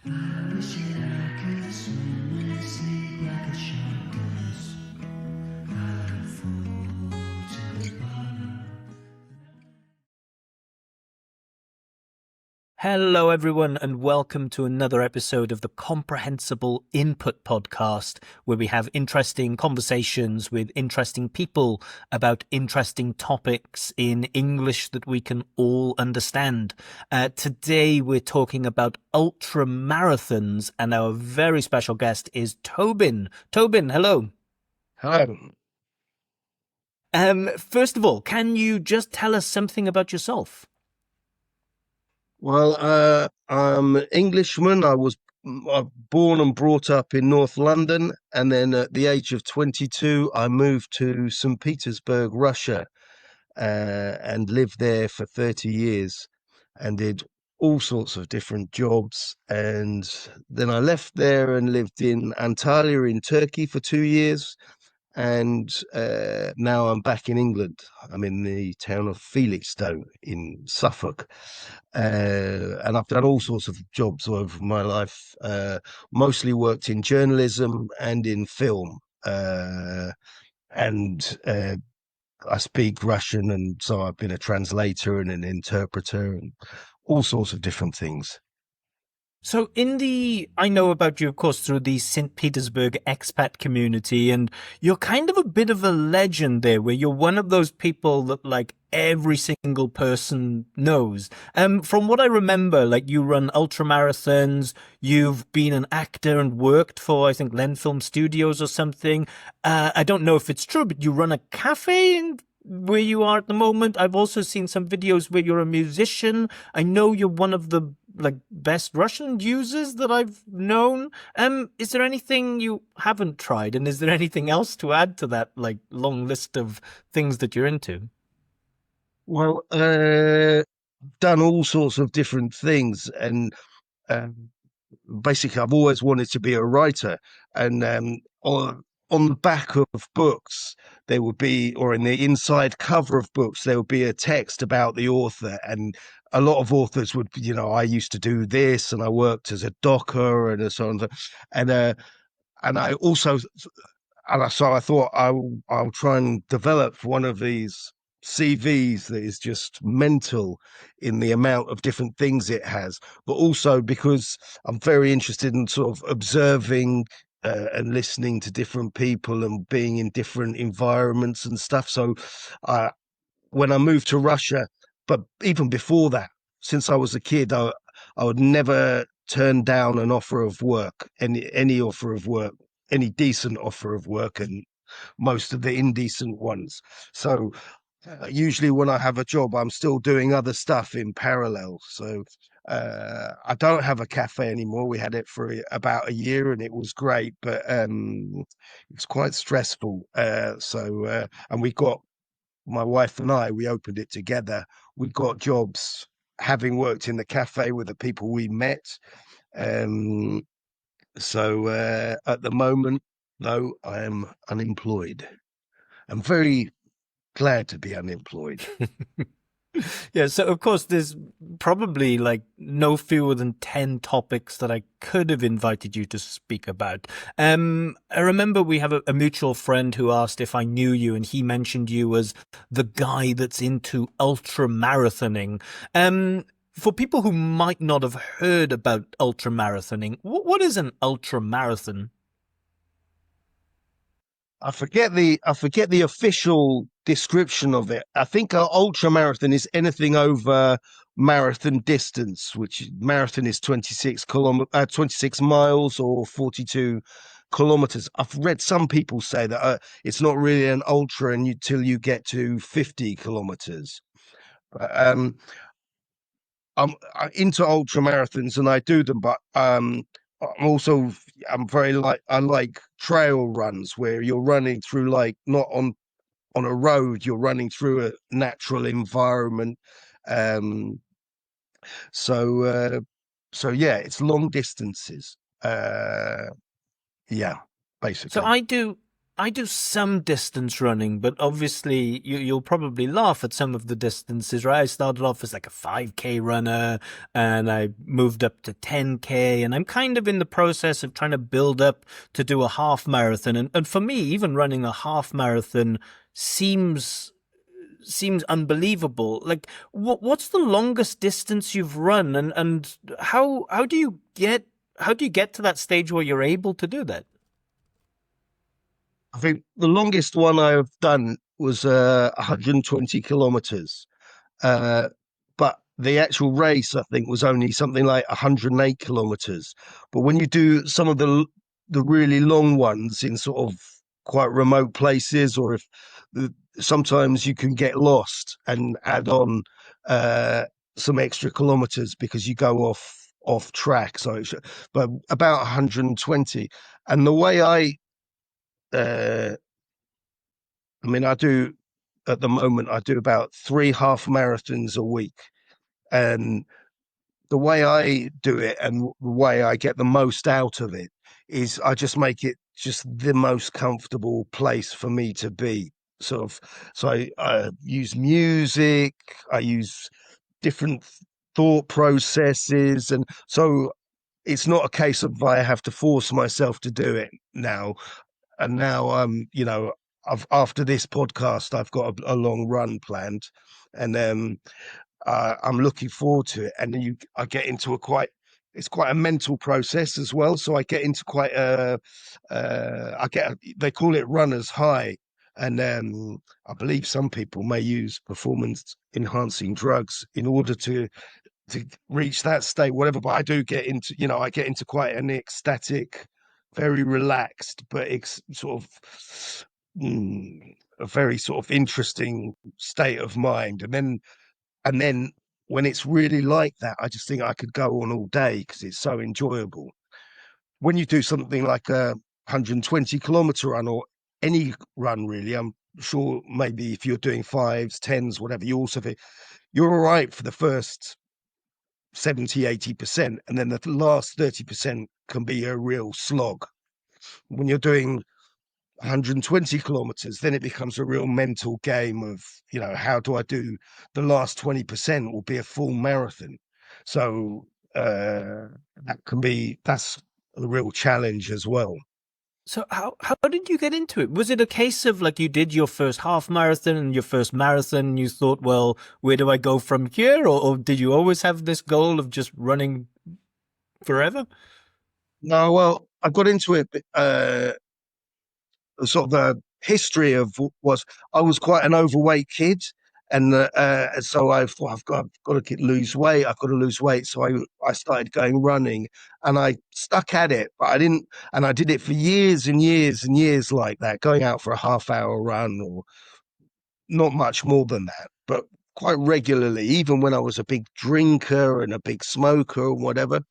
I wish that I could swim and sleep like a shark does. I'd fall to the bottom. Hello, everyone, and welcome to another episode of the Comprehensible Input Podcast, where we have interesting conversations with interesting people about interesting topics in English that we can all understand. Today, we're talking about ultra marathons, and our very special guest is Tobin. Tobin, hello. Hello. First of all, can you just tell us something about yourself? Well, I'm an Englishman. I was born and brought up in North London, and then at the age of 22, I moved to St. Petersburg, Russia, and lived there for 30 years and did all sorts of different jobs. And then I left there and lived in Antalya in Turkey for 2 years. And now I'm back in England. I'm in the town of Felixstowe in Suffolk. And I've done all sorts of jobs over my life, mostly worked in journalism and in film. And I speak Russian, and so I've been a translator and an interpreter and all sorts of different things. So I know about you, of course, through the St. Petersburg expat community, and you're kind of a bit of a legend there, where you're one of those people that like every single person knows. From what I remember, like you run ultra marathons, you've been an actor and worked for, I think, Len Film Studios or something. I don't know if it's true, but you run a cafe where you are at the moment. I've also seen some videos where you're a musician. I know you're one of the like best Russian users that I've known. Is there anything you haven't tried, and is there anything else to add to that like long list of things that you're into? Well, done all sorts of different things, and um, basically I've always wanted to be a writer, and on the back of books there would be, or in the inside cover of books, there would be a text about the author. And a lot of authors would, I used to do this, and I worked as a docker and so on. And I also, so I thought I'll try and develop one of these CVs that is just mental in the amount of different things it has, but also because I'm very interested in sort of observing and listening to different people and being in different environments and stuff. So uh, when I moved to Russia, but even before that, since I was a kid, I would never turn down an offer of work, any offer of work, any decent offer of work, and most of the indecent ones. So usually when I have a job, I'm still doing other stuff in parallel. So I don't have a cafe anymore. We had it for about a year, and it was great, but it's quite stressful. And we got, my wife and I, we opened it together. We got jobs having worked in the cafe with the people we met. Um, at the moment, though, I am unemployed. I'm very glad to be unemployed. Yeah, so of course there's probably like no fewer than 10 topics that I could have invited you to speak about. I remember we have a mutual friend who asked if I knew you, and he mentioned you as the guy that's into ultra marathoning. For people who might not have heard about ultra marathoning, what is an ultra marathon? I forget the official description of it. I think an ultra marathon is anything over marathon distance, which marathon is 26 miles or 42 kilometers. I've read some people say that it's not really an ultra until you get to 50 kilometers. But, I'm into ultra marathons and I do them, but I'm also, I like trail runs where you're running through, like, not on a road, you're running through a natural environment. Um, so uh, so yeah, it's long distances. Yeah, So basically. I do. I do some distance running, but obviously you'll probably laugh at some of the distances, right? I started off as like a 5K runner and I moved up to 10K and I'm kind of in the process of trying to build up to do a half marathon. And for me, even running a half marathon seems unbelievable. Like what's the longest distance you've run and how do you get to that stage where you're able to do that? I think the longest one I've done was 120 kilometers. Uh, but the actual race, I think, was only something like 108 kilometers. But when you do some of the really long ones in sort of quite remote places, or if sometimes you can get lost and add on uh, some extra kilometers because you go off track. But about 120, and the way uh, I mean, I do at the moment. I do about three half marathons a week, and the way I do it and the way I get the most out of it is I just make it just the most comfortable place for me to be. Sort of, so I use music, I use different thought processes, and so it's not a case of I have to force myself to do it now. And now I've after this podcast, I've got a long run planned, and I'm looking forwad to it. And then I get into it's quite a mental process as well. So I get into quite they call it runner's high. And I believe some people may use performance enhancing drugs in order to reach that state, whatever. But I do get into, I get into quite an ecstatic, very relaxed, but sort of a very sort of interesting state of mind. And then when it's really like that, I just think I could go on all day because it's so enjoyable. When you do something like a 120-kilometer run or any run, really, I'm sure maybe if you're doing fives, tens, whatever, you're all right for the first 70, 80%. And then the last 30% can be a real slog. When you're doing 120 kilometers, then it becomes a real mental game of, how do I do the last 20% will be a full marathon. So that's a real challenge as well. So how did you get into it? Was it a case of like you did your first half marathon and your first marathon and you thought, well, where do I go from here? Or did you always have this goal of just running forever? No, well, I got into it sort of the history of was I was quite an overweight kid, and so I thought I've got to lose weight. I've got to lose weight. So I started going running, and I stuck at it, but I didn't. And I did it for years and years and years like that, going out for a half-hour run or not much more than that, but quite regularly, even when I was a big drinker and a big smoker or whatever.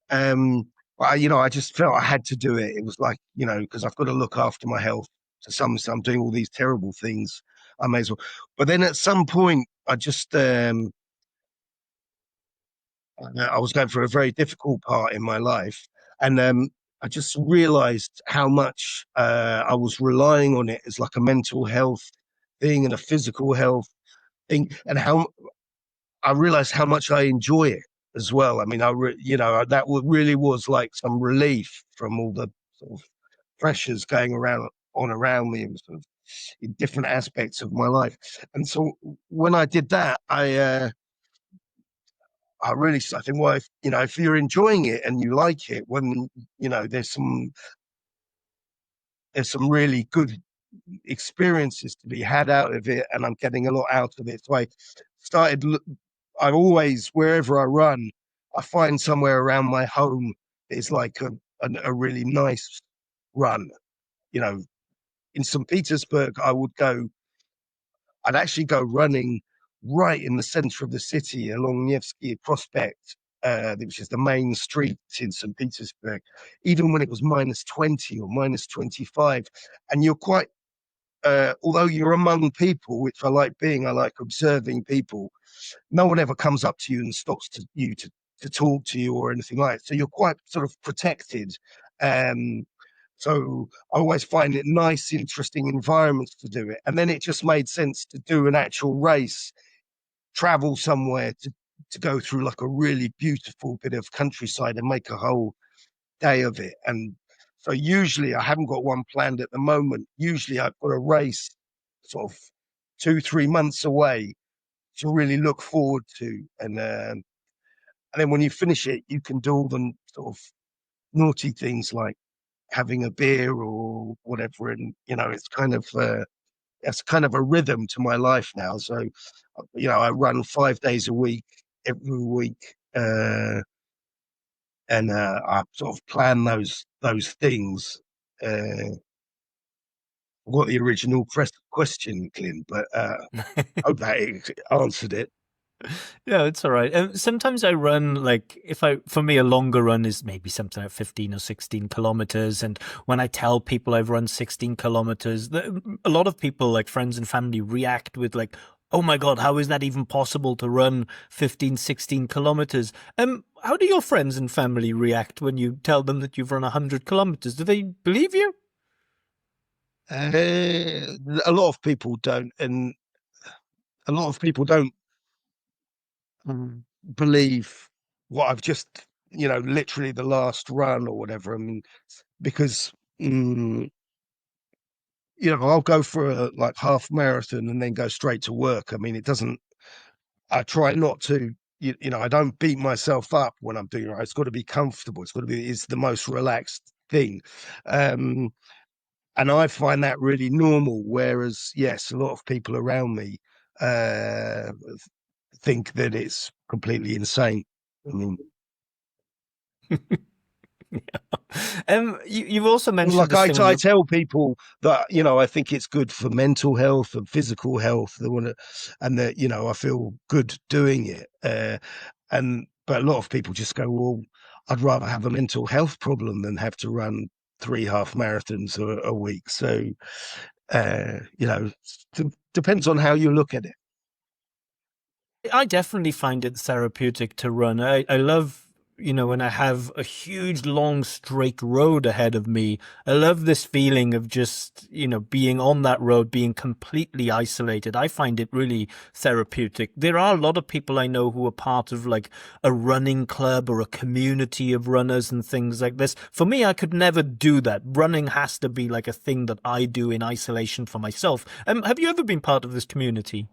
um, I just felt I had to do it. It was like, because I've got to look after my health. To some extent, I'm doing all these terrible things. I may as well. But then at some point, I was going through a very difficult part in my life, and I just realised how much I was relying on it as like a mental health thing and a physical health thing, and how I realized how much I enjoy it as well. I mean, really was like some relief from all the sort of pressures going around me and sort of in different aspects of my life. And so when I did that, I think, well, if you're enjoying it and you like it, when there's some really good experiences to be had out of it, and I'm getting a lot out of it. So started. I always, wherever I run, I find somewhere around my home is like a really nice run. You know, in St. Petersburg, I'd actually go running right in the center of the city along Nevsky Prospect, which is the main street in St. Petersburg, even when it was minus 20 or minus 25. And you're quite, although you're among people, which I like observing people, no one ever comes up to you and stops to talk to you or anything like that. So you're quite sort of protected. Um, So I always find it nice, interesting environments to do it. And then it just made sense to do an actual race, travel somewhere to go through like a really beautiful bit of countryside and make a whole day of it. And so usually I haven't got one planned at the moment. Usually I've got a race sort of 2, 3 months away to really look forward to. And then when you finish it, you can do all the sort of naughty things like having a beer or whatever. And, it's kind of a rhythm to my life now. So, I run 5 days a week, every week. And I sort of plan those things. What the original question, Clint, but hope that answered it. Yeah, it's all right. Sometimes I run like if I for me a longer run is maybe something like 15 or 16 kilometers. And when I tell people I've run 16 kilometers, a lot of people like friends and family react with like, "Oh my God, how is that even possible to run 15, 16 kilometers?" How do your friends and family react when you tell them that you've run 100 kilometers? Do they believe you? A lot of people don't, and a lot of people don't believe what I've just, literally the last run or whatever. I mean, because mm, I'll go for a like half marathon and then go straight to work. I mean, it doesn't. I try not to. I don't beat myself up when I'm doing it. It's got to be comfortable. It's got to be. It's the most relaxed thing. Um, and I find that really normal. Whereas, yes, a lot of people around me uh, think that it's completely insane. I mean, You've also mentioned like this I, thing on I your. tell people that I think it's good for mental health and physical health. They want to, and that I feel good doing it. And but a lot of people just go, well, I'd rather have a mental health problem than have to run 3 half marathons a week. So depends on how you look at it. I definitely find it therapeutic to run. I love, when I have a huge, long, straight road ahead of me. I love this feeling of just, being on that road, being completely isolated. I find it really therapeutic. There are a lot of people I know who are part of like a running club or a community of runners and things like this. For me, I could never do that. Running has to be like a thing that I do in isolation for myself. Have you ever been part of this community?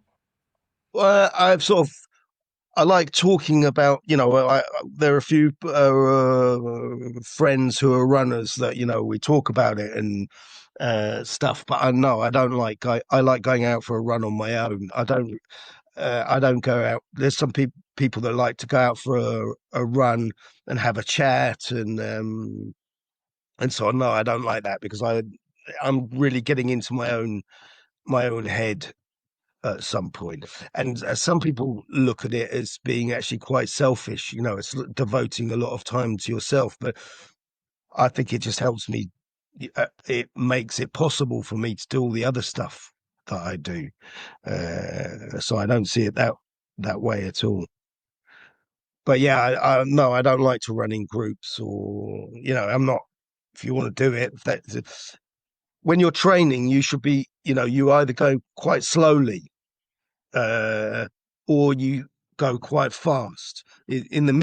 I've sort of I like talking about, there are a few friends who are runners that, we talk about it and stuff, but I know I don't like, I like going out for a run on my own. I don't go out. There's some people that like to go out for a run and have a chat and so on. No, I don't like that because I'm really getting into my own head at some point. And some people look at it as being actually quite selfish. It's devoting a lot of time to yourself. But I think it just helps me. It makes it possible for me to do all the other stuff that I do. So I don't see it that way at all. But yeah, no, I don't like to run in groups or I'm not. If you want to do it, when you're training, you should be. You either go quite slowly uh, or you go quite fast in the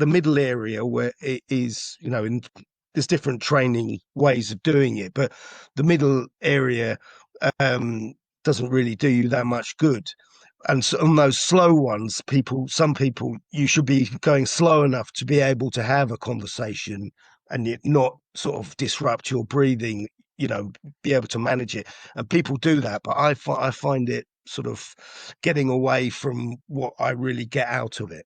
middle area where it is there's different training ways of doing it, but the middle area um doesn't really do you that much good. And so on those slow ones, some people, you should be going slow enough to be able to have a conversation and it not sort of disrupt your breathing, be able to manage it. And people do that, but I find it sort of getting away from what I really get out of it.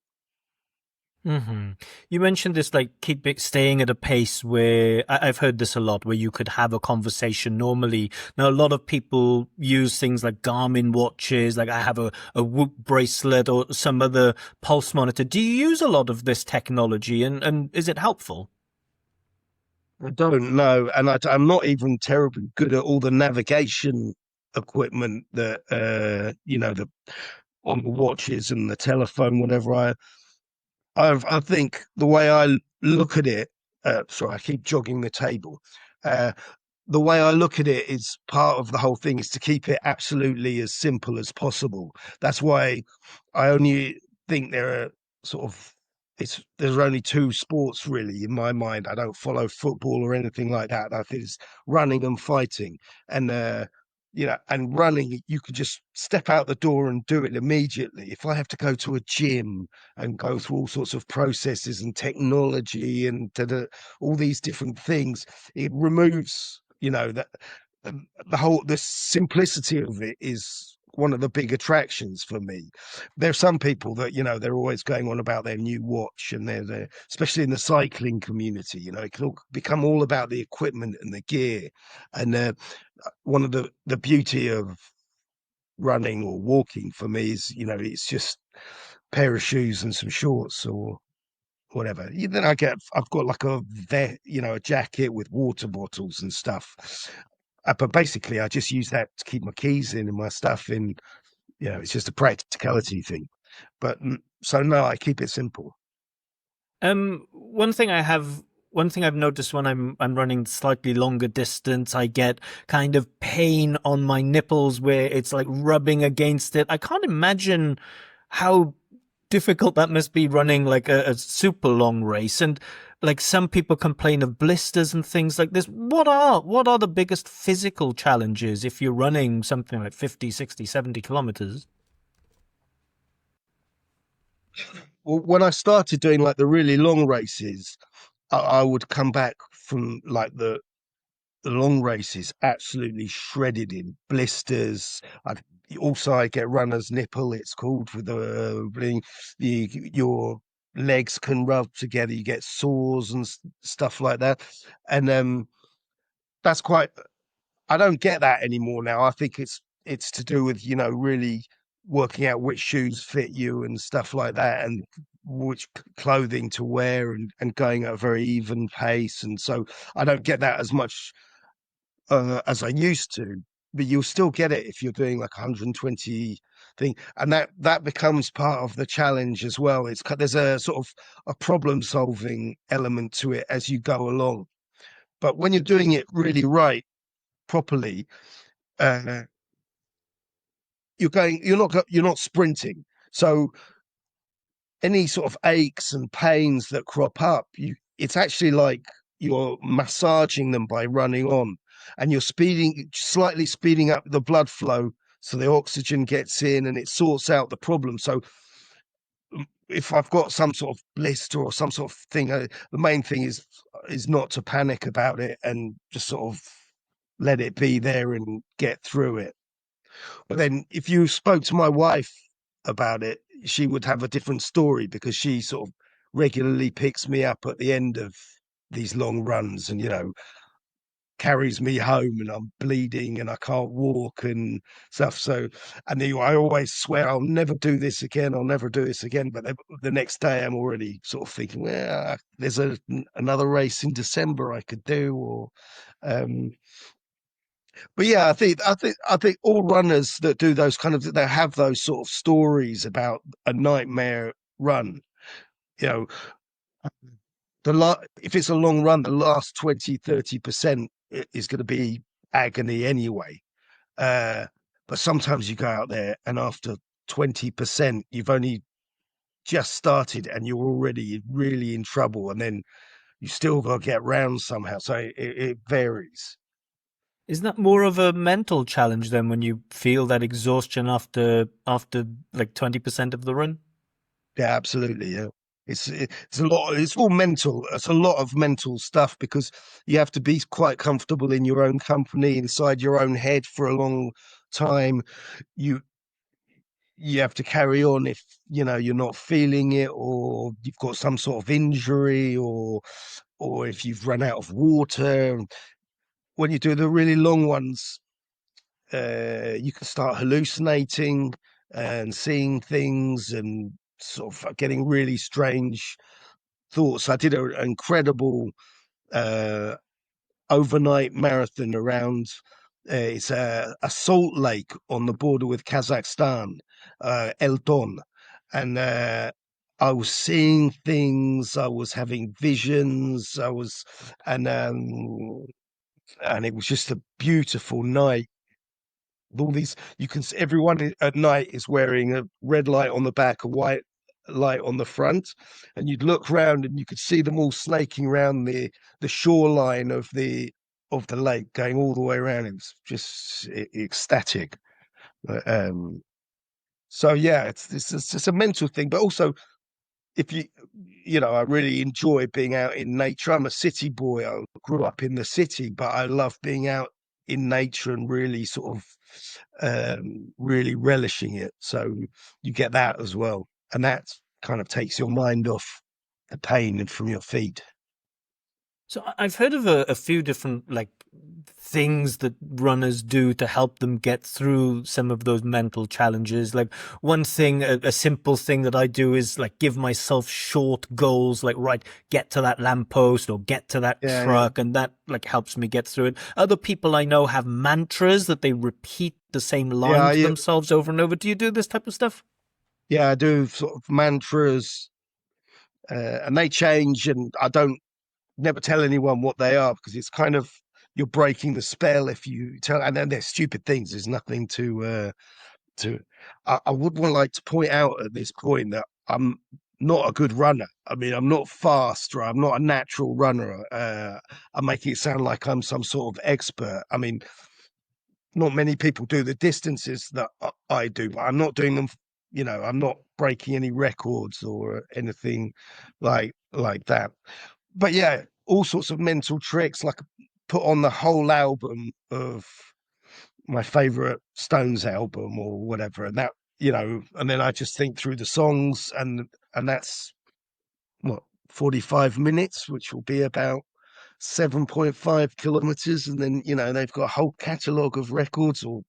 You mentioned this, like keep it staying at a pace where I've heard this a lot, where you could have a conversation normally. Now, a lot of people use things like Garmin watches, like I have a Whoop bracelet or some other pulse monitor. Do you use a lot of this technology and is it helpful? I don't know, and I'm not even terribly good at all the navigation equipment that the on the watches and the telephone, whatever. I think the way I look at it. Sorry, I keep jogging the table. Uh, the way I look at it is part of the whole thing is to keep it absolutely as simple as possible. That's why I only think there are sort of there's only two sports really in my mind. I don't follow football or anything like that. I think it's running and fighting. And and running, you can just step out the door and do it immediately. If I have to go to a gym and go through all sorts of processes and technology and all these different things, it removes, that the simplicity of it is one of the big attractions for me. There's some people that they're always going on about their new watch, and they're especially in the cycling community. It can all become all about the equipment and the gear. And one of the beauty of running or walking for me is it's just a pair of shoes and some shorts or whatever. Then I've got like a jacket with water bottles and stuff. But basically, I just use that to keep my keys in and my stuff in. It's just a practicality thing. But so no, I keep it simple. One thing I've noticed when I'm running slightly longer distance, I get kind of pain on my nipples where it's like rubbing against it. I can't imagine how difficult that must be running like a super long race. And like some people complain of blisters and things like this. What are the biggest physical challenges if you're running something like 50, 60, 70 kilometers? Well, when I started doing like the really long races, I would come back from like the long races absolutely shredded in blisters. I get runner's nipple, it's called, with your legs can rub together. You get sores and stuff like that, and that's quite. I don't get that anymore now. I think it's to do with really working out which shoes fit you and stuff like that, and which clothing to wear, and going at a very even pace. And so I don't get that as much as I used to, but you'll still get it if you're doing like 120 thing, and that becomes part of the challenge as well. There's a sort of a problem solving element to it as you go along, but when you're doing it really right, properly, uh, you're not sprinting, so any sort of aches and pains that crop up, it's actually like you're massaging them by running on, and you're slightly speeding up the blood flow so the oxygen gets in and it sorts out the problem. So if I've got some sort of blister or some sort of thing, the main thing is not to panic about it and just sort of let it be there and get through it. But then if you spoke to my wife about it, she would have a different story, because she sort of regularly picks me up at the end of these long runs and, carries me home, and I'm bleeding and I can't walk and stuff. So, and I always swear I'll never do this again. I'll never do this again. But the next day I'm already sort of thinking, well, there's another race in December I could do, or, um, but yeah, I think all runners that do those they have those sort of stories about a nightmare run. You know, if it's a long run, the last 20-30% is going to be agony anyway. Uh, but sometimes you go out there and after 20%, you've only just started and you're already really in trouble, and then you still got to get round somehow. So it varies. Isn't that more of a mental challenge then when you feel that exhaustion after like 20% of the run? Yeah, absolutely. Yeah. It's a lot. It's all mental. It's a lot of mental stuff, because you have to be quite comfortable in your own company, inside your own head for a long time. You you have to carry on if you're not feeling it, or you've got some sort of injury, or if you've run out of water. When you do the really long ones, you can start hallucinating and seeing things and sort of getting really strange thoughts. I did an incredible uh, overnight marathon around. It's a salt lake on the border with Kazakhstan, El Don, and I was seeing things. I was having visions. And and it was just a beautiful night. All these, you can see everyone at night is wearing a red light on the back, a white light on the front, and you'd look round and you could see them all snaking around the shoreline of the lake, going all the way around. It was just ecstatic. Um, so yeah, it's just a mental thing, but also if I really enjoy being out in nature. I'm a city boy. I grew up in the city, but I love being out in nature and really sort of really relishing it. So you get that as well. And that kind of takes your mind off the pain and from your feet. So I've heard of a few different like things that runners do to help them get through some of those mental challenges. Like one thing, a simple thing that I do is like give myself short goals, like right, get to that lamppost or get to that Yeah, yeah. truck, and that like helps me get through it. Other people I know have mantras that they repeat the same line Yeah, to yeah, themselves over and over. Do you do this type of stuff? yeah, I do sort of mantras, and they change, and I don't never tell anyone what they are because it's kind of you're breaking the spell if you tell, and then they're stupid things. There's nothing to. I would want like to point out at this point that I'm not a good runner. I mean, I'm not fast, or I'm not a natural runner. I'm making it sound like I'm some sort of expert. I mean, not many people do the distances that I do, but I'm not doing them. I'm not breaking any records or anything like that. But yeah, all sorts of mental tricks, like put on the whole album of my favorite Stones album or whatever, and that and then I just think through the songs, and that's what 45 minutes, which will be about 7.5 kilometers, and then they've got a whole catalogue of records or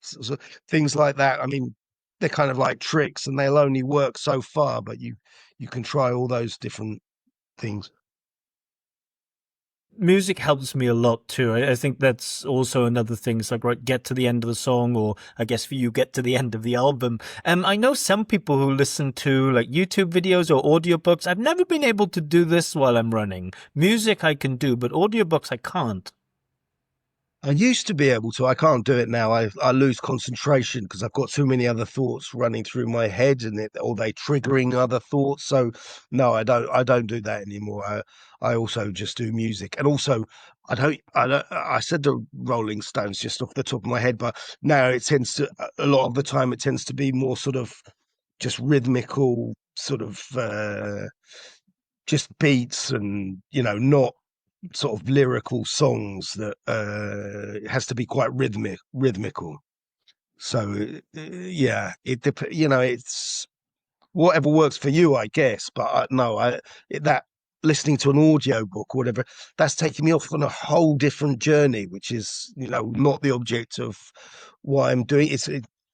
so, things like that. I mean, they're kind of like tricks, and they'll only work so far, but you can try all those different things. Music helps me a lot too. I think that's also another thing. It's like, right, get to the end of the song, or I guess for you, get to the end of the album. I know some people who listen to like YouTube videos or audiobooks. I've never been able to do this while I'm running. Music I can do, but audiobooks I can't. I used to be able to. I can't do it now. I lose concentration because I've got too many other thoughts running through my head, or they triggering other thoughts. So no, I don't do that anymore. I also just do music, and also I don't. I said the Rolling Stones just off the top of my head, but now it tends to a lot of the time it tends to be more sort of just rhythmical, sort of just beats, and not sort of lyrical songs that it has to be quite rhythmical. So yeah, it's whatever works for you, I guess. But no, that listening to an audio book or whatever, that's taking me off on a whole different journey, which is not the object of what I'm doing. It's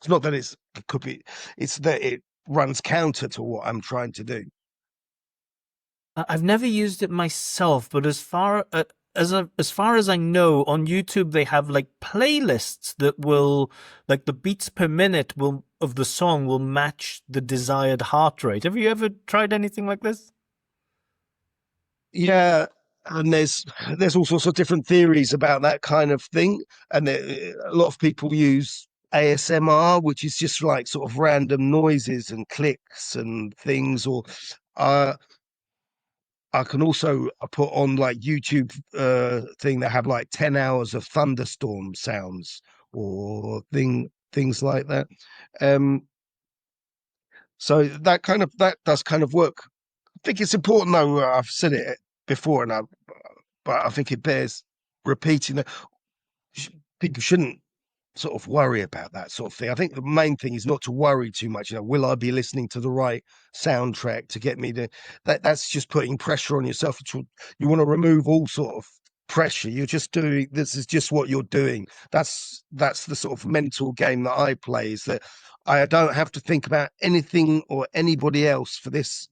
not that it could be. It's that it runs counter to what I'm trying to do. I've never used it myself, but as far as I know, on YouTube they have like playlists that will like the beats per minute will of the song will match the desired heart rate. Have you ever tried anything like this? Yeah, and there's all sorts of different theories about that kind of thing, and a lot of people use ASMR, which is just like sort of random noises and clicks and things. Or uh, I can also put on like YouTube thing that have like 10 hours of thunderstorm sounds or things like that. Um, so that does kind of work. I think it's important though. I've said it before, but I think it bears repeating that people shouldn't sort of worry about that sort of thing. I think the main thing is not to worry too much. Will I be listening to the right soundtrack to get me to that's just putting pressure on yourself. You want to remove all sort of pressure. You're just doing this is just what you're doing. That's the sort of mental game that I play, is that I don't have to think about anything or anybody else for this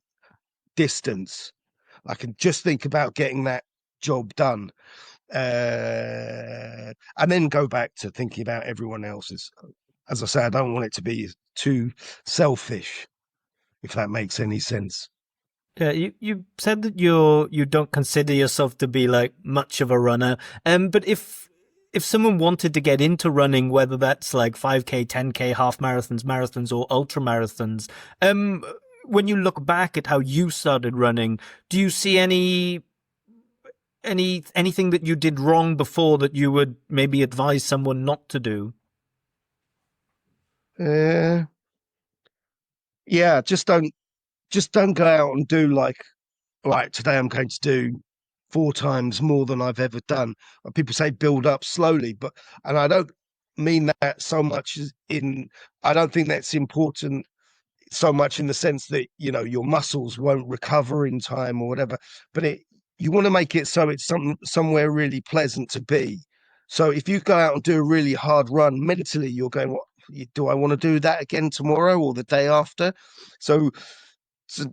distance. I can just think about getting that job done, and then go back to thinking about everyone else's. As I say, I don't want it to be too selfish, if that makes any sense. Yeah, you said that you don't consider yourself to be like much of a runner. But if someone wanted to get into running, whether that's like 5K, 10K, half marathons, marathons, or ultra marathons, um, when you look back at how you started running, do you see anything that you did wrong before that you would maybe advise someone not to do? Uh, yeah, just don't go out and do like, right, today I'm going to do 4 times more than I've ever done. People say build up slowly, and I don't mean that so much as in, I don't think that's important so much in the sense that, your muscles won't recover in time or whatever, but you want to make it so it's somewhere really pleasant to be. So if you go out and do a really hard run, mentally you're going, what do I want to do that again tomorrow or the day after? So, so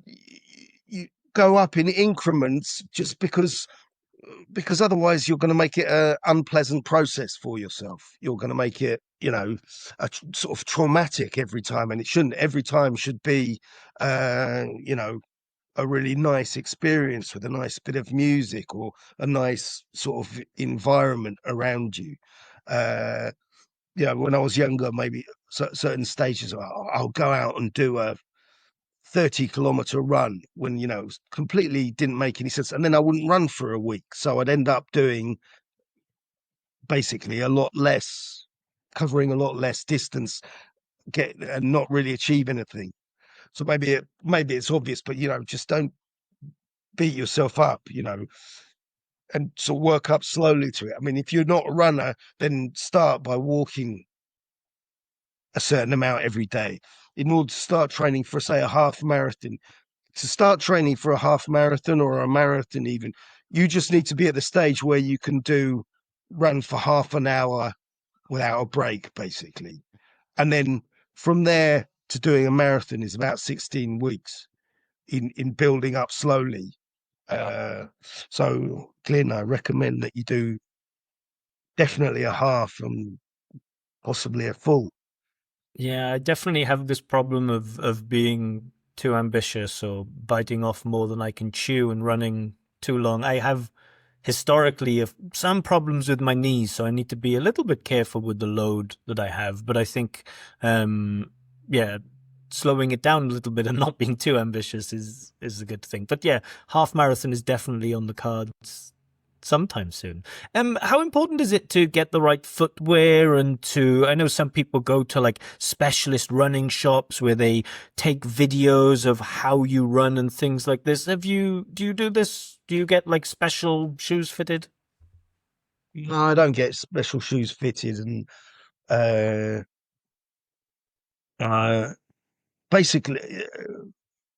you go up in increments, just because otherwise you're going to make it an unpleasant process for yourself. You're going to make it, sort of traumatic every time, and it shouldn't. Every time should be, uh, you know, a really nice experience with a nice bit of music or a nice sort of environment around you. Uh, when I was younger, maybe certain stages, I'll go out and do a 30-kilometer run when, completely didn't make any sense. And then I wouldn't run for a week. So I'd end up doing basically a lot less, covering a lot less distance, get and not really achieve anything. So maybe it's obvious, but just don't beat yourself up, and so work up slowly to it. I mean, if you're not a runner, then start by walking a certain amount every day. In order to start training for, say, a half marathon, to start training for a half marathon or a marathon, even, you just need to be at the stage where you can run for half an hour without a break, basically. And then from there to doing a marathon is about 16 weeks in building up slowly. Uh, so, Glenn, I recommend that you do definitely a half and possibly a full. Yeah, I definitely have this problem of being too ambitious or biting off more than I can chew and running too long. I have historically some problems with my knees, so I need to be a little bit careful with the load that I have. But I think, yeah, slowing it down a little bit and not being too ambitious is a good thing. But yeah, half marathon is definitely on the cards sometime soon. How important is it to get the right footwear and I know some people go to like specialist running shops where they take videos of how you run and things like this. Do you do this? Do you get like special shoes fitted? No, I don't get special shoes fitted, and uh, uh, basically,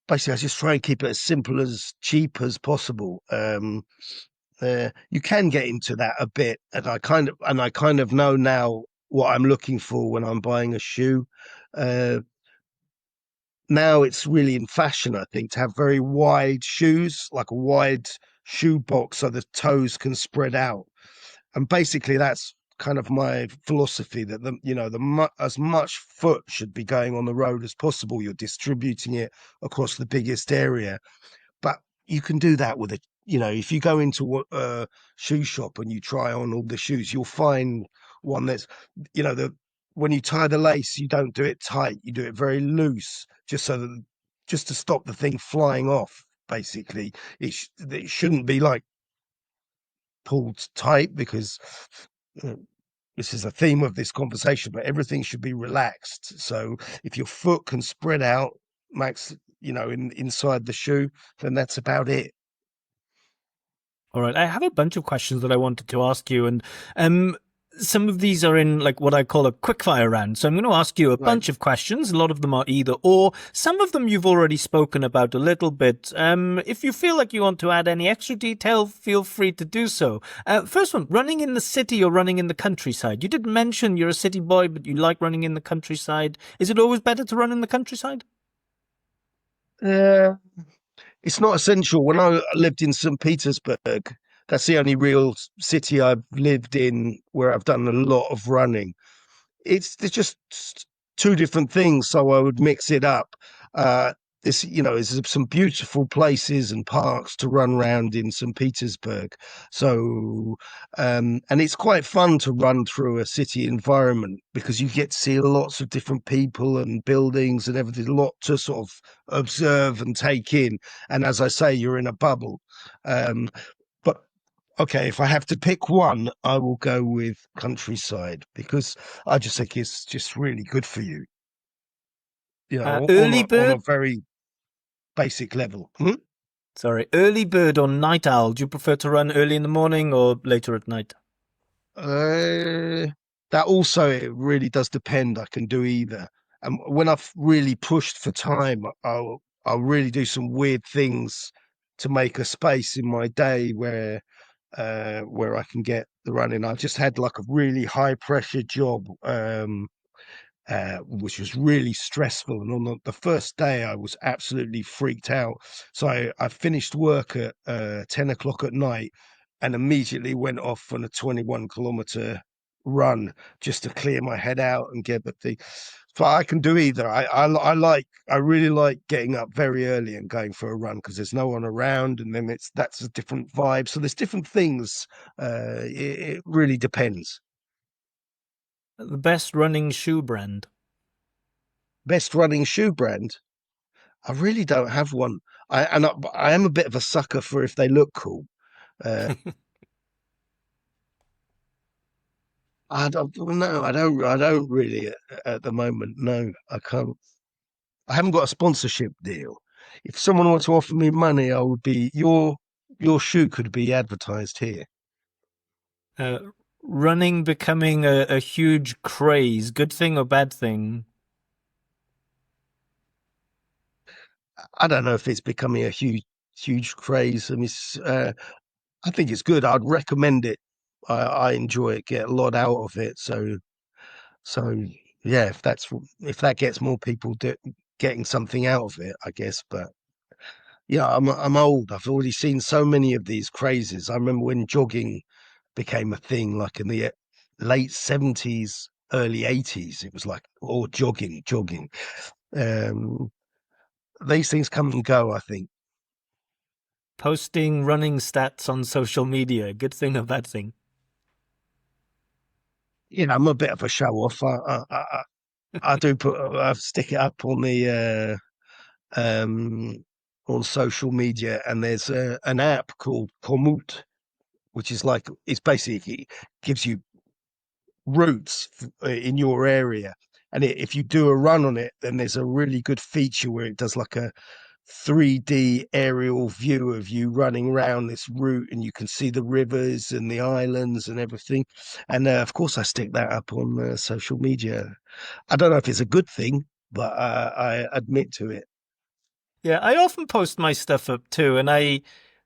basically, I just try and keep it as simple as cheap as possible. You can get into that a bit, and I kind of know now what I'm looking for when I'm buying a shoe. Uh, Now it's really in fashion, I think, to have very wide shoes, like a wide shoe box, so the toes can spread out. And basically, that's kind of my philosophy that as much foot should be going on the road as possible. You're distributing it across the biggest area, but you can do that with if you go into a shoe shop and you try on all the shoes, you'll find one that's, the when you tie the lace, you don't do it tight, you do it very loose, just to stop the thing flying off. Basically, it shouldn't be like pulled tight, because uh, this is a theme of this conversation, but everything should be relaxed. So if your foot can spread out max, inside the shoe, then that's about it. All right, I have a bunch of questions that I wanted to ask you, and um, some of these are in like what I call a quickfire round. So I'm going to ask you a Right. bunch of questions. A lot of them are either or. Some of them you've already spoken about a little bit. If you feel like you want to add any extra detail, feel free to do so. First one: running in the city or running in the countryside? You did mention you're a city boy, but you like running in the countryside. Is it always better to run in the countryside? Uh, it's not essential. When I lived in St. Petersburg, that's the only real city I've lived in where I've done a lot of running. It's just two different things, so I would mix it up. Uh, this, there's some beautiful places and parks to run around in St. Petersburg. So, and it's quite fun to run through a city environment because you get to see lots of different people and buildings and everything, a lot to sort of observe and take in. And as I say, you're in a bubble. But okay, if I have to pick one, I will go with countryside because I just think it's just really good for you, Early on a bird? very basic level. Hmm? Sorry, early bird or night owl? Do you prefer to run early in the morning or later at night? Uh, that also it really does depend. I can do either. And when I've really pushed for time, I'll really do some weird things to make a space in my day where I can get the running. I just had like a really high pressure job. Which was really stressful. And on the first day, I was absolutely freaked out. So I finished work at 10 o'clock at night and immediately went off on a 21-kilometer run just to clear my head out and get the thing. So I can do either. I really like getting up very early and going for a run because there's no one around, and then that's a different vibe. So there's different things. It really depends. The best running shoe brand. Best running shoe brand. I really don't have one. I am a bit of a sucker for if they look cool. Uh, I don't no, I don't really at the moment. No, I can't. I haven't got a sponsorship deal. If someone were to offer me money, I would be your shoe could be advertised here. Uh, Running becoming a huge craze. Good thing or bad thing? I don't know if it's becoming a huge craze. I mean, I think it's good. I'd recommend it. I enjoy it, get a lot out of it. So yeah, if that gets more people getting something out of it, I guess. But yeah, I'm old. I've already seen so many of these crazes. I remember when jogging became a thing, like in the late '70s, early '80s. It was like, oh, jogging. Um, these things come and go. I think. Posting running stats on social media. Good thing or bad thing? I'm a bit of a show off. I do put I stick it up um on social media, and there's an app called Pomoot, which is like it's basically gives you routes in your area. And if you do a run on it, then there's a really good feature where it does like a 3D aerial view of you running around this route, and you can see the rivers and the islands and everything. And of course, I stick that up on social media. I don't know if it's a good thing, but I admit to it. Yeah, I often post my stuff up too, and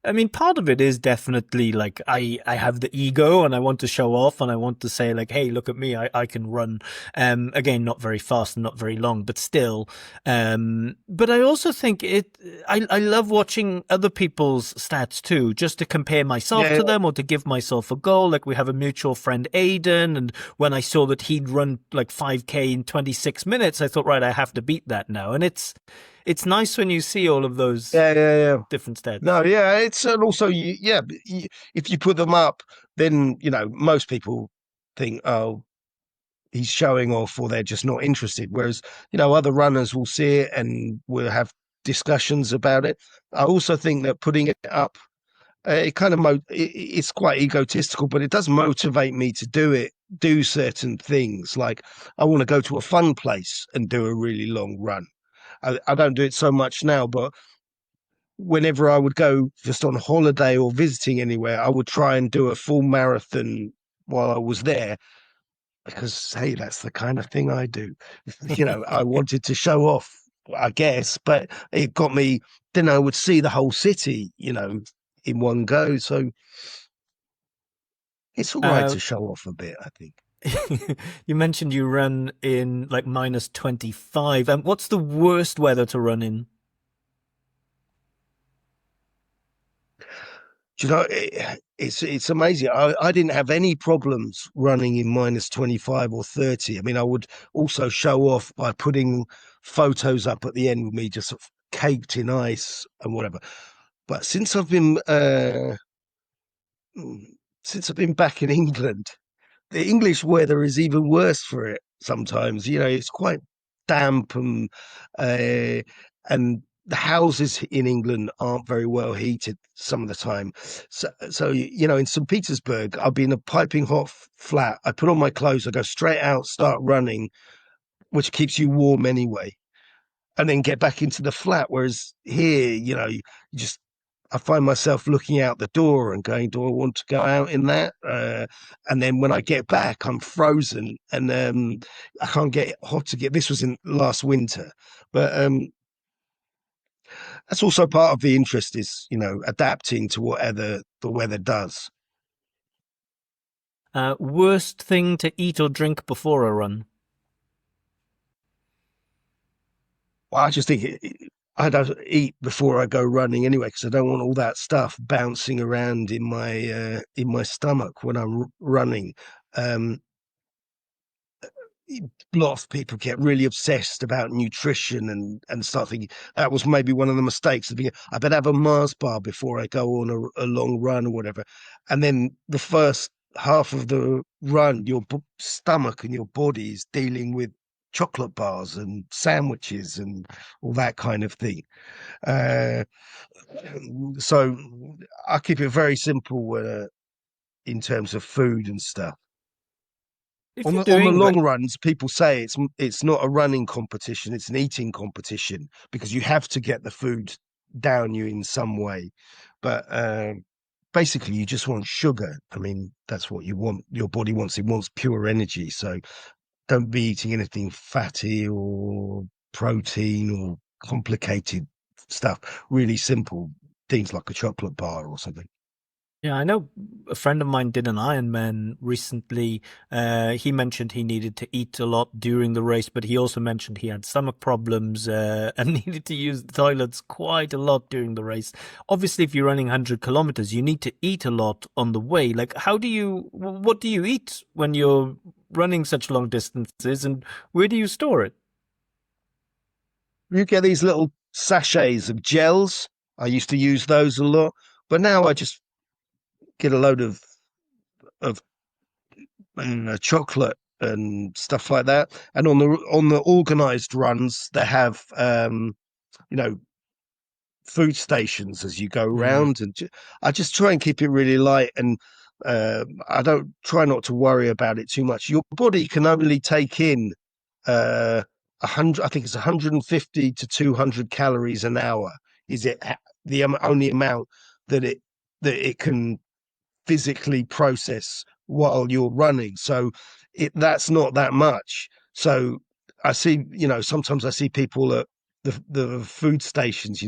I mean, part of it is definitely like I have the ego and I want to show off and I want to say like, hey, look at me, I can run. Again, not very fast and not very long, but still. But I also think I love watching other people's stats too, just to compare myself Yeah, to them or to give myself a goal. Like we have a mutual friend, Aiden, and when I saw that he'd run like 5K in 26 minutes, I thought, right, I have to beat that now, and it's nice when you see all of those yeah. different stats. No, yeah, it's and also yeah, if you put them up, then most people think, oh, he's showing off, or they're just not interested. Whereas other runners will see it and will have discussions about it. I also think that putting it up, it kind of it's quite egotistical, but it does motivate me to do certain things. Like I want to go to a fun place and do a really long run. I don't do it so much now, but whenever I would go just on holiday or visiting anywhere, I would try and do a full marathon while I was there because, hey, that's the kind of thing I do. I wanted to show off, I guess, but it got me. Then I would see the whole city, in one go. So it's all right uh, to show off a bit, I think. you mentioned you run in like minus 25. And what's the worst weather to run in? Do you know, it's amazing. I didn't have any problems running in minus 25 or 30. I mean, I would also show off by putting photos up at the end with me just caked in ice and whatever. But since I've been back in England, the English weather is even worse for it sometimes. It's quite damp uh, and the houses in England aren't very well heated some of the time. So in St. Petersburg, I'll be in a piping hot flat. I put on my clothes, I go straight out, start running, which keeps you warm anyway, and then get back into the flat. Whereas here, you just I find myself looking out the door and going, "Do I want to go out in that?" And then when I get back, I'm frozen, and I can't get hot to get. This was in last winter, but that's also part of the interest is adapting to whatever the weather does. Worst thing to eat or drink before a run? Well, I just think I don't eat before I go running anyway because I don't want all that stuff bouncing around in my stomach when I'm running. Um, a lot of people get really obsessed about nutrition and start thinking that was maybe one of the mistakes. I better have a Mars bar before I go on a long run or whatever. And then the first half of the run, your stomach and your body is dealing with chocolate bars and sandwiches and all that kind of thing. Uh, so I keep it very simple in terms of food and stuff. If On you're the doing long runs, people say it's not a running competition; it's an eating competition because you have to get the food down you in some way. But basically, you just want sugar. I mean, that's what you want. Your body wants. It wants pure energy. So don't be eating anything fatty or protein or complicated stuff. Really simple things like a chocolate bar or something. Yeah, I know a friend of mine did an Ironman recently. He mentioned he needed to eat a lot during the race, but he also mentioned he had stomach problems and needed to use the toilets quite a lot during the race. Obviously, if you're running 100 kilometers, you need to eat a lot on the way. Like, what do you eat when you're running such long distances, and where do you store it? You get these little sachets of gels. I used to use those a lot, but now I just get a load of chocolate and stuff like that. And on the organized runs, they have you know food stations as you go Mm. around, and I just try and keep it really light, and I don't try not to worry about it too much. Your body can only take in 100, I think it's 150 to 200 calories an hour. Is it the only amount that it can physically process while you're running? So that's not that much. So I see, sometimes I see people at the food stations,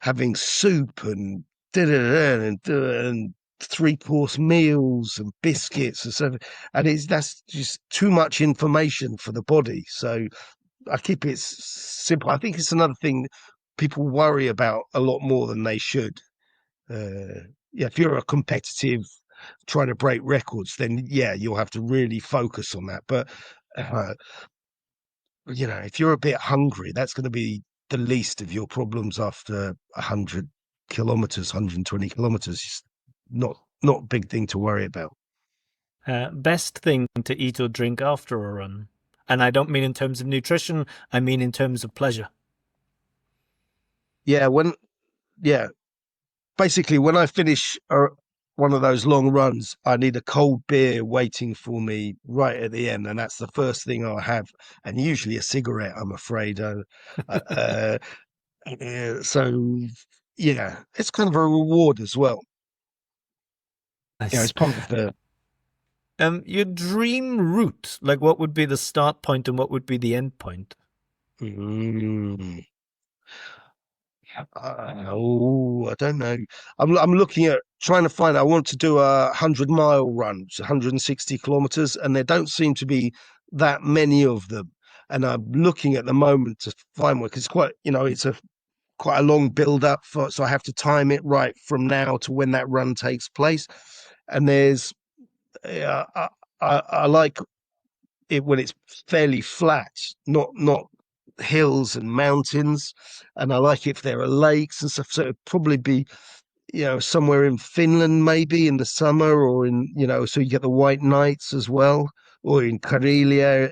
having soup and and 3-course meals and biscuits and so, and that's just too much information for the body. So I keep it simple. I think it's another thing people worry about a lot more than they should. Yeah, if you're a competitive trying to break records, then yeah, you'll have to really focus on that. But uh, if you're a bit hungry, that's going to be the least of your problems after 100 kilometers, 120 kilometers. It's not a big thing to worry about. Best thing to eat or drink after a run? And I don't mean in terms of nutrition, I mean in terms of pleasure. Yeah, yeah, basically when I finish one of those long runs, I need a cold beer waiting for me right at the end, and that's the first thing I'll have, and usually a cigarette. I'm afraid. Uh, so yeah, it's kind of a reward as well. Nice. It's part of the. Your dream route, like what would be the start point and what would be the end point? Mm, I don't know. I'm looking at trying to find. I want to do a 100-mile run, which is 160 kilometers, and there don't seem to be that many of them. And I'm looking at the moment to find one because it's quite a long build up for, so I have to time it right from now to when that run takes place. And there's, I like it when it's fairly flat, not hills and mountains, and I like if there are lakes and stuff. So it'd probably be, somewhere in Finland, maybe in the summer, or so you get the white nights as well, or in Karelia,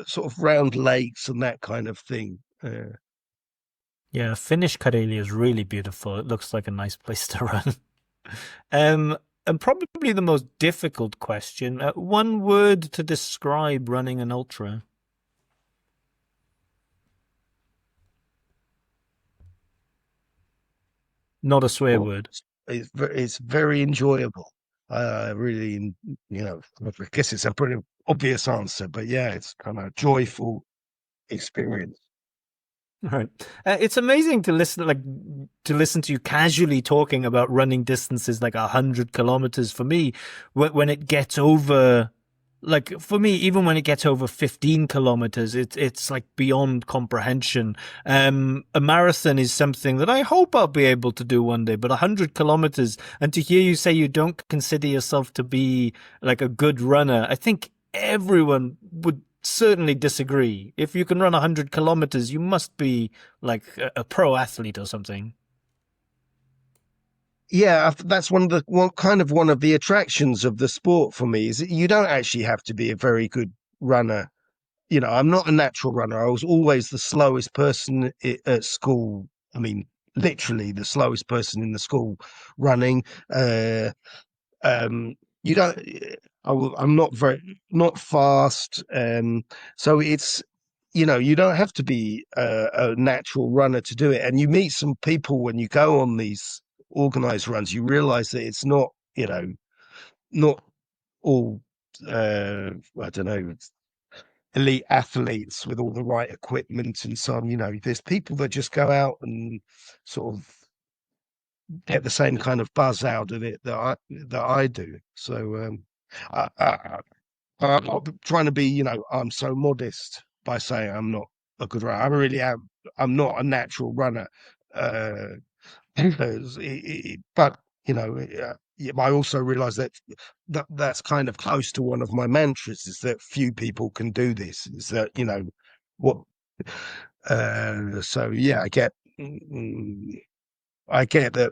sort of round lakes and that kind of thing. Yeah, Finnish Karelia is really beautiful. It looks like a nice place to run. Um, and probably the most difficult question, one word to describe running an ultra. Not a swear Well, word. it's very enjoyable. Really, I guess it's a pretty obvious answer, but yeah, it's kind of joyful experience. Right. It's amazing to listen to you casually talking about running distances like 100 kilometers. For me, when it gets over, like for me, even when it gets over 15 kilometers, it's like beyond comprehension. A marathon is something that I hope I'll be able to do one day, but 100 kilometers, and to hear you say you don't consider yourself to be like a good runner, I think everyone would certainly disagree. If you can run 100 kilometers, you must be like a pro athlete or something. Yeah, that's one of the attractions of the sport for me is that you don't actually have to be a very good runner. I'm not a natural runner. I was always the slowest person at school. I mean, literally the slowest person in the school running. Uh, um, you don't. I'm not fast. So it's you don't have to be a natural runner to do it. And you meet some people when you go on these organized runs. You realize that it's not not all I don't know elite athletes with all the right equipment and so on. There's people that just go out and sort of get the same kind of buzz out of it that I do. So I, I, I'm not trying to be, I'm so modest by saying I'm not a good runner. I really am. I'm not a natural runner. Uh, but yeah, I also realize that's kind of close to one of my mantras is that few people can do this. Is that what? So yeah, I get that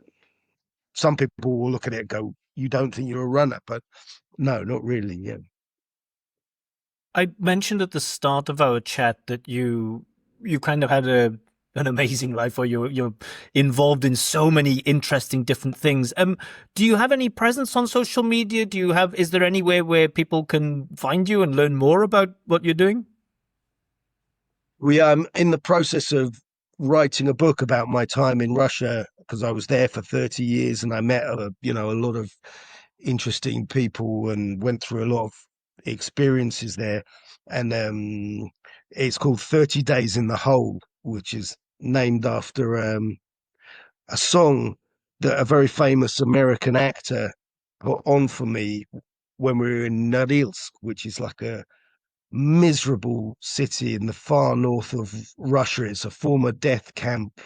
some people will look at it and go, "You don't think you're a runner?" But no, not really. Yeah. I mentioned at the start of our chat that you kind of had an amazing life, or you're involved in so many interesting different things. Do you have any presence on social media? Is there anywhere where people can find you and learn more about what you're doing? We in the process of writing a book about my time in Russia because I was there for 30 years and I met a lot of interesting people and went through a lot of experiences there. And it's called 30 Days in the Hole, which is named after a song that a very famous American actor put on for me when we were in Norilsk, which is like a miserable city in the far north of Russia. It's a former death camp.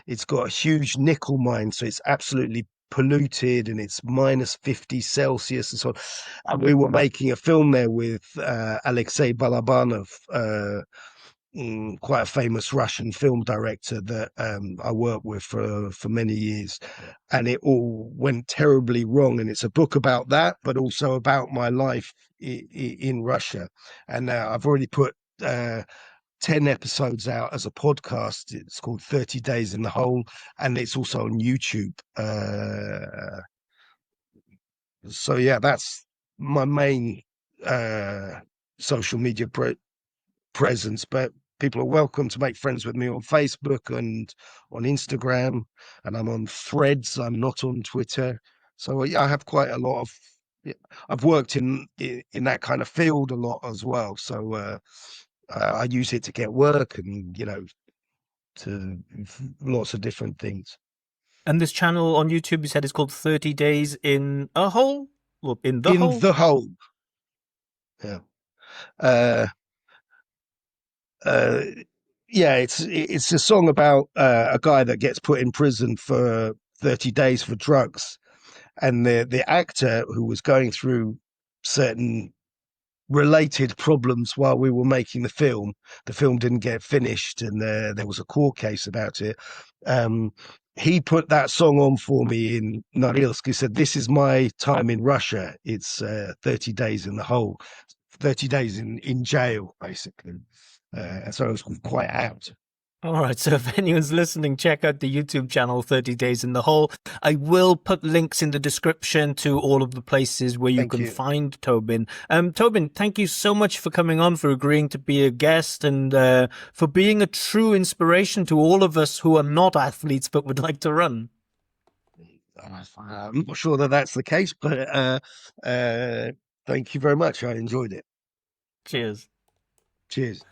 It's got a huge nickel mine, so it's absolutely polluted and it's minus 50 Celsius and so on. And we were making a film there with Alexei Balabanov, quite a famous Russian film director that I worked with for many years, and it all went terribly wrong. And it's a book about that, but also about my life in Russia. And I've already put 10 episodes out as a podcast. It's called 30 Days in the Hole, and it's also on YouTube. So yeah, that's my main uh, social media presence, but people are welcome to make friends with me on Facebook and on Instagram, and I'm on Threads. I'm not on Twitter, so yeah, I have quite a lot of. Yeah, I've worked in that kind of field a lot as well, so I use it to get work and to lots of different things. And this channel on YouTube, you said, is called 30 Days in a Hole? Well, in the In hole? the whole, yeah. Uh, uh, yeah, it's a song about a guy that gets put in prison for 30 days for drugs, and the actor who was going through certain related problems while we were making the film. The film didn't get finished, and there was a court case about it. He put that song on for me in Norilsk. He said, "This is my time in Russia. It's 30 days in the hole, 30 days in jail, basically." So I was quite out. All right, so if anyone's listening, check out the YouTube channel 30 Days in the Hole. I will put links in the description to all of the places where you Thank can you. find Tobin. Tobin, thank you so much for coming on, for agreeing to be a guest, and for being a true inspiration to all of us who are not athletes but would like to run. I'm not sure that that's the case, but thank you very much. I enjoyed it. Cheers. Cheers.